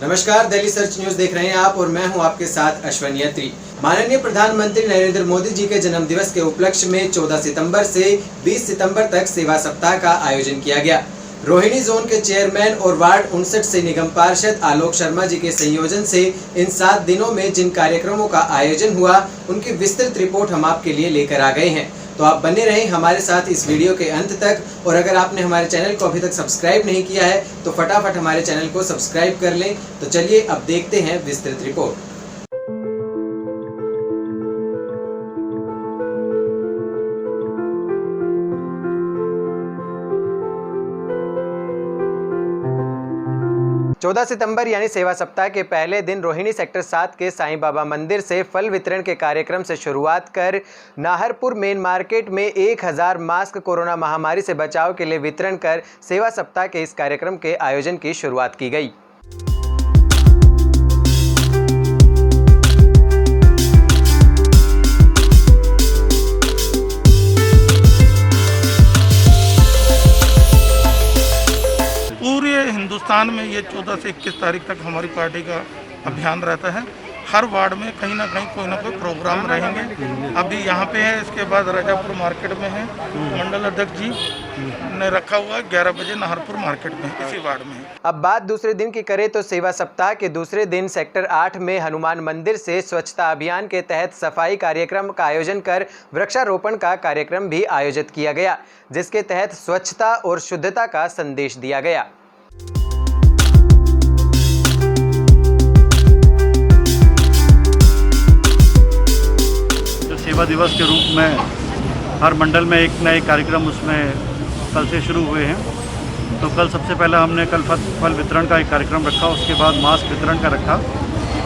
नमस्कार, Delhi search news देख रहे हैं आप और मैं हूं आपके साथ अश्विन यात्री। माननीय प्रधानमंत्री नरेंद्र मोदी जी के जन्म दिवस के उपलक्ष्य में 14 सितंबर से 20 सितंबर तक सेवा सप्ताह का आयोजन किया गया। रोहिणी जोन के चेयरमैन और वार्ड 59 से निगम पार्षद आलोक शर्मा जी के संयोजन से इन 7 दिनों में जिन कार्यक्रमों का आयोजन हुआ उनकी विस्तृत रिपोर्ट हम आपके लिए लेकर आ गए हैं। तो आप बने रहें हमारे साथ इस वीडियो के अंत तक, और अगर आपने हमारे चैनल को अभी तक सब्सक्राइब नहीं किया है तो फटाफट हमारे चैनल को सब्सक्राइब कर लें। तो चलिए अब देखते हैं विस्तृत रिपोर्ट। 14 सितंबर यानी सेवा सप्ताह के पहले दिन रोहिणी सेक्टर 7 के साईं बाबा मंदिर से फल वितरण के कार्यक्रम से शुरुआत कर नाहरपुर मेन मार्केट में 1000 मास्क कोरोना महामारी से बचाव के लिए वितरण कर सेवा सप्ताह के इस कार्यक्रम के आयोजन की शुरुआत की गई। हिंदुस्तान में ये 14 से 21 तारीख तक हमारी पार्टी का अभियान रहता है। हर वार्ड में कहीं ना कहीं कोई ना कोई प्रोग्राम रहेंगे। अभी यहाँ पे है, इसके बाद राजापुर मार्केट में है, मंडल अध्यक्ष जी ने रखा हुआ है 11 बजे नाहरपुर मार्केट में, इसी वार्ड में। अब बात दूसरे दिन की करें तो सेवा सप्ताह के दूसरे दिन सेक्टर 8 में हनुमान मंदिर से स्वच्छता अभियान के तहत सफाई कार्यक्रम का आयोजन कर वृक्षारोपण का कार्यक्रम भी आयोजित किया गया, जिसके तहत स्वच्छता और शुद्धता का संदेश दिया गया। सेवा दिवस के रूप में हर मंडल में एक नए कार्यक्रम उसमें कल से शुरू हुए हैं। तो कल सबसे पहला हमने कल फल वितरण का एक कार्यक्रम रखा, उसके बाद मास्क वितरण का रखा।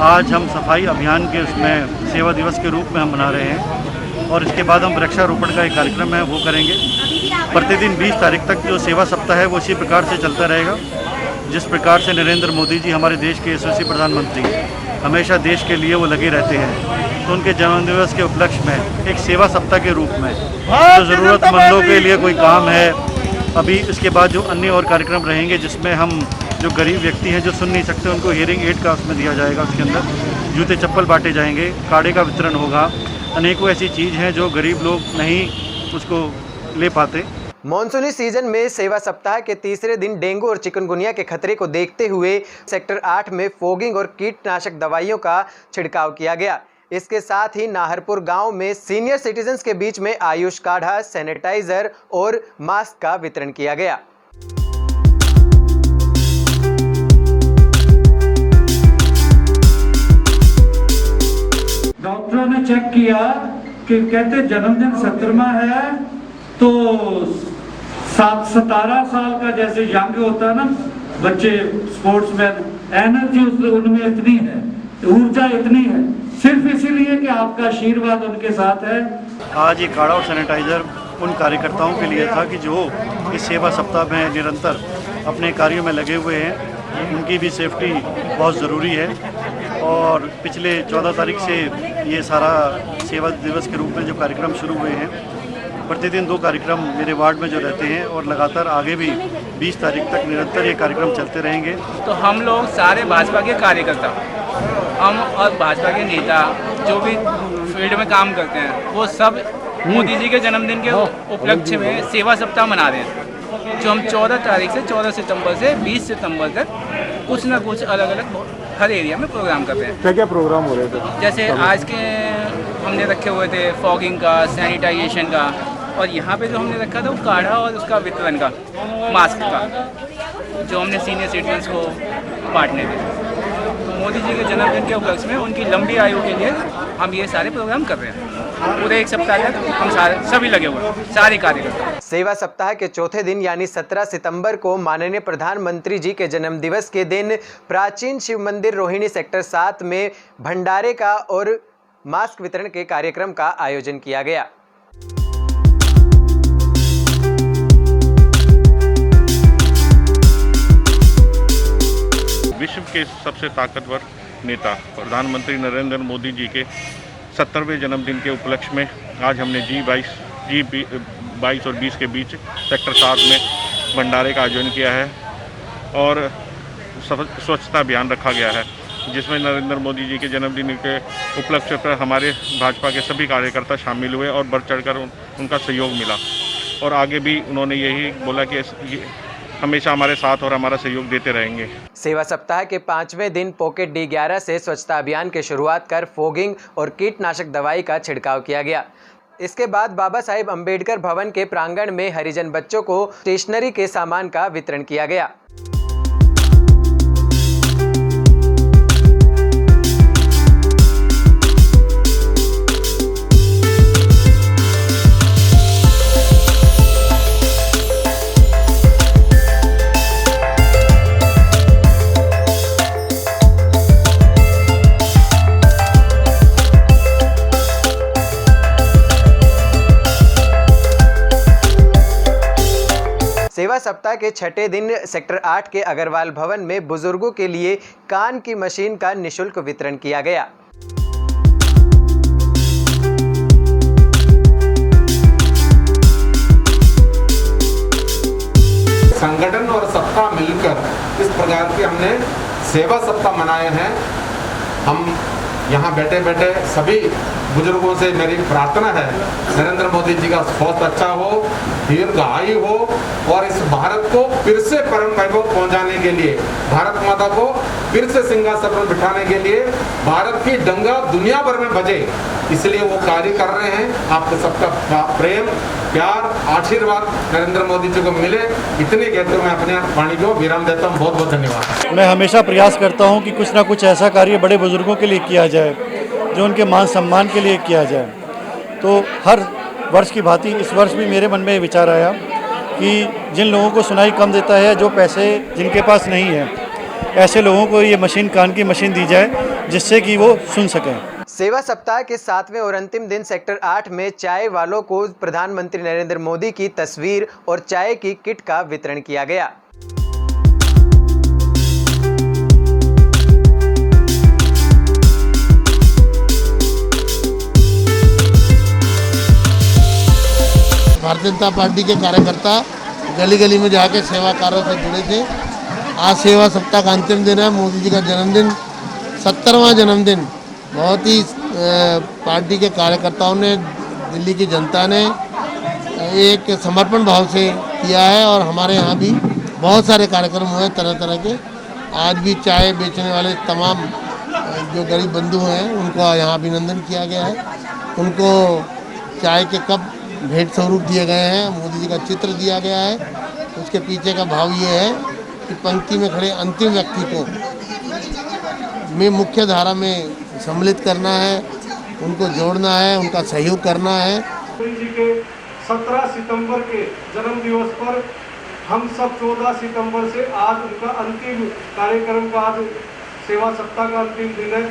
आज हम सफाई अभियान के उसमें सेवा दिवस के रूप में हम मना रहे हैं, और इसके बाद हम वृक्षारोपण का एक कार्यक्रम है वो करेंगे। प्रतिदिन 20 तारीख तक जो सेवा सप्ताह है वो इसी प्रकार से चलता रहेगा। जिस प्रकार से नरेंद्र मोदी जी हमारे देश के यशस्वी प्रधानमंत्री हमेशा देश के लिए वो लगे रहते हैं, तो उनके जन्मदिवस के उपलक्ष्य में एक सेवा सप्ताह के रूप में जो ज़रूरतमंदों के लिए कोई काम है, अभी इसके बाद जो अन्य और कार्यक्रम रहेंगे जिसमें हम जो गरीब व्यक्ति हैं जो सुन नहीं सकते उनको हियरिंग एड का उसमें दिया जाएगा। उसके अंदर जूते चप्पल बांटे जाएंगे, काढ़े का वितरण होगा। अनेकों ऐसी चीज़ हैं जो गरीब लोग नहीं उसको ले पाते। मॉनसूनी सीजन में सेवा सप्ताह के तीसरे दिन डेंगू और चिकनगुनिया के खतरे को देखते हुए सेक्टर 8 में फॉगिंग और कीटनाशक दवाइयों का छिड़काव किया गया। इसके साथ ही नाहरपुर गांव में सीनियर सिटीजन्स के बीच में आयुष काढ़ा, सैनिटाइजर और मास्क का वितरण किया गया। डॉक्टरों ने चेक किया कि कहते जन्मदिन 17वां है, तो 17 साल का जैसे यंग होता है ना बच्चे स्पोर्ट्समैन, एनर्जी उनमें इतनी है, ऊर्जा इतनी है, सिर्फ इसीलिए कि आपका आशीर्वाद उनके साथ है। आज ये काढ़ा और सैनिटाइज़र उन कार्यकर्ताओं के लिए था कि जो इस सेवा सप्ताह में निरंतर अपने कार्यों में लगे हुए हैं। उनकी भी सेफ्टी बहुत ज़रूरी है, और पिछले 14 तारीख से ये सारा सेवा दिवस के रूप में जो कार्यक्रम शुरू हुए हैं, प्रतिदिन 2 कार्यक्रम मेरे वार्ड में जो रहते हैं, और लगातार आगे भी 20 तारीख तक निरंतर ये कार्यक्रम चलते रहेंगे। तो हम लोग सारे भाजपा के कार्यकर्ता, हम और भाजपा के नेता जो भी फील्ड में काम करते हैं, वो सब मोदी जी के जन्मदिन के उपलक्ष्य में सेवा सप्ताह मना रहे हैं, जो हम 14 तारीख से 14 सितंबर से 20 सितंबर तक कुछ ना कुछ अलग अलग हर एरिया में प्रोग्राम करते हैं। क्या क्या प्रोग्राम हो रहे थे? जैसे आज के हमने रखे हुए थे फॉगिंग का, सैनिटाइजेशन का, और यहाँ पे जो हमने रखा था वो काढ़ा और उसका वितरण का, मास्क का, जो हमने सीनियर सिटीजन्स को बांटने थे। तो मोदी जी के जन्मदिन के उपलक्ष्य में उनकी लंबी आयु के लिए हम ये सारे प्रोग्राम कर रहे हैं। पूरे एक सप्ताह तक हम सभी लगे हुए हैं, सारे कार्यकर्ता। सेवा सप्ताह के चौथे दिन यानी 17 सितंबर को माननीय प्रधानमंत्री जी के जन्म दिवस के दिन प्राचीन शिव मंदिर रोहिणी सेक्टर 7 में भंडारे का और मास्क वितरण के कार्यक्रम का आयोजन किया गया। विश्व के सबसे ताकतवर नेता प्रधानमंत्री नरेंद्र मोदी जी के 70वें जन्मदिन के उपलक्ष्य में आज हमने G22 और 20 के बीच सेक्टर 7 में भंडारे का आयोजन किया है। और स्वच्छता अभियान रखा गया है, जिसमें नरेंद्र मोदी जी के जन्मदिन के उपलक्ष्य पर हमारे भाजपा के सभी कार्यकर्ता शामिल हुए और बढ़ चढ़कर उनका सहयोग मिला। और आगे भी उन्होंने यही बोला कि हमेशा हमारे साथ और हमारा सहयोग देते रहेंगे। सेवा सप्ताह के 5वें दिन पॉकेट D11 से स्वच्छता अभियान की शुरुआत कर फॉगिंग और कीटनाशक दवाई का छिड़काव किया गया। इसके बाद बाबा साहेब अंबेडकर भवन के प्रांगण में हरिजन बच्चों को स्टेशनरी के सामान का वितरण किया गया। सेवा सप्ताह के छठे दिन सेक्टर 8 के अग्रवाल भवन में बुजुर्गों के लिए कान की मशीन का निःशुल्क वितरण किया गया। संगठन और सप्ताह मिलकर इस प्रकार के हमने सेवा सप्ताह मनाए हैं। हम यहाँ बैठे बैठे सभी बुजुर्गों से मेरी प्रार्थना है, नरेंद्र मोदी जी का बहुत अच्छा हो, दीर्घायु हो और इस भारत को फिर से परम वैभव पहुंचाने के लिए, भारत माता को फिर से सिंहासन पर बिठाने के लिए भारत की डंका दुनिया भर में बजे, इसलिए वो कार्य कर रहे हैं। आपको सबका प्रेम, प्यार, आशीर्वाद नरेंद्र मोदी जी को मिले, इतने कहते हुए मैं अपने वाणी को विराम देता हूँ। बहुत बहुत धन्यवाद। मैं हमेशा प्रयास करता हूँ कि कुछ ना कुछ ऐसा कार्य बड़े बुजुर्गों के लिए किया जाए जो उनके मान सम्मान के लिए किया जाए। तो हर वर्ष की भांति इस वर्ष भी मेरे मन में विचार आया कि जिन लोगों को सुनाई कम देता है, जो पैसे जिनके पास नहीं है, ऐसे लोगों को ये मशीन, कान की मशीन दी जाए जिससे कि वो सुन सकें। सेवा सप्ताह के 7वें और अंतिम दिन सेक्टर 8 में चाय वालों को प्रधानमंत्री नरेंद्र मोदी की तस्वीर और चाय की किट का वितरण किया गया। भारतीय जनता पार्टी के कार्यकर्ता गली गली में जाके सेवा कार्यों से जुड़े थे। आज सेवा सप्ताह का अंतिम दिन है, मोदी जी का जन्मदिन, 70वां जन्मदिन। बहुत ही पार्टी के कार्यकर्ताओं ने, दिल्ली की जनता ने एक समर्पण भाव से किया है और हमारे यहाँ भी बहुत सारे कार्यक्रम हुए तरह तरह के। आज भी चाय बेचने वाले तमाम जो गरीब बंधु हैं उनको यहाँ अभिनंदन किया गया है। उनको चाय के कप भेंट स्वरूप दिए गए हैं, मोदी जी का चित्र दिया गया है। उसके पीछे का भाव ये है कि पंक्ति में खड़े अंतिम व्यक्ति को में मुख्य धारा में सम्मिलित करना है, उनको जोड़ना है, उनका सहयोग करना है। मोदी जी के 17 सितंबर के जन्म दिवस पर हम सब 14 सितंबर से आज उनका अंतिम कार्यक्रम का, आज सेवा सप्ताह का अंतिम दिन है।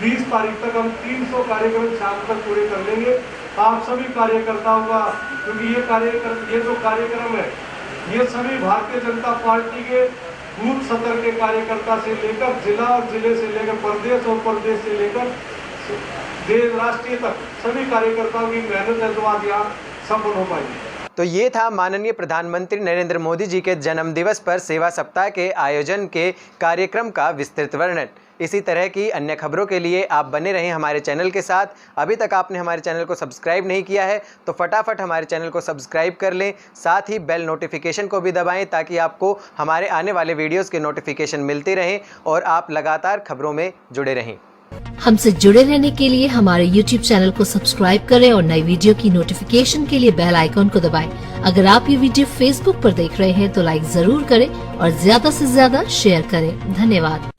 20 तारीख तक हम 300 कार्यक्रम शाम तक पूरे कर लेंगे। आप सभी कार्यकर्ताओं का, क्योंकि ये जो कार्यक्रम है ये सभी भारतीय जनता पार्टी के बूथ स्तर के कार्यकर्ता से लेकर जिला और जिले से लेकर प्रदेश और प्रदेश से लेकर देश राष्ट्रीय तक सभी कार्यकर्ताओं की मेहनत है, जो आज यहाँ सफल हो पाएगी। तो ये था माननीय प्रधानमंत्री नरेंद्र मोदी जी के जन्म दिवस पर सेवा सप्ताह के आयोजन के कार्यक्रम का विस्तृत वर्णन। इसी तरह की अन्य खबरों के लिए आप बने रहें हमारे चैनल के साथ। अभी तक आपने हमारे चैनल को सब्सक्राइब नहीं किया है तो फटाफट हमारे चैनल को सब्सक्राइब कर लें, साथ ही बेल नोटिफिकेशन को भी दबाएं ताकि आपको हमारे आने वाले वीडियोस के नोटिफिकेशन मिलते रहें और आप लगातार खबरों में जुड़े रहें। हमसे जुड़े रहने के लिए हमारे YouTube चैनल को सब्सक्राइब करें और नई वीडियो की नोटिफिकेशन के लिए बेल आइकॉन को दबाएं। अगर आप ये वीडियो Facebook पर देख रहे हैं तो लाइक जरूर करें और ज्यादा से ज्यादा शेयर करें। धन्यवाद।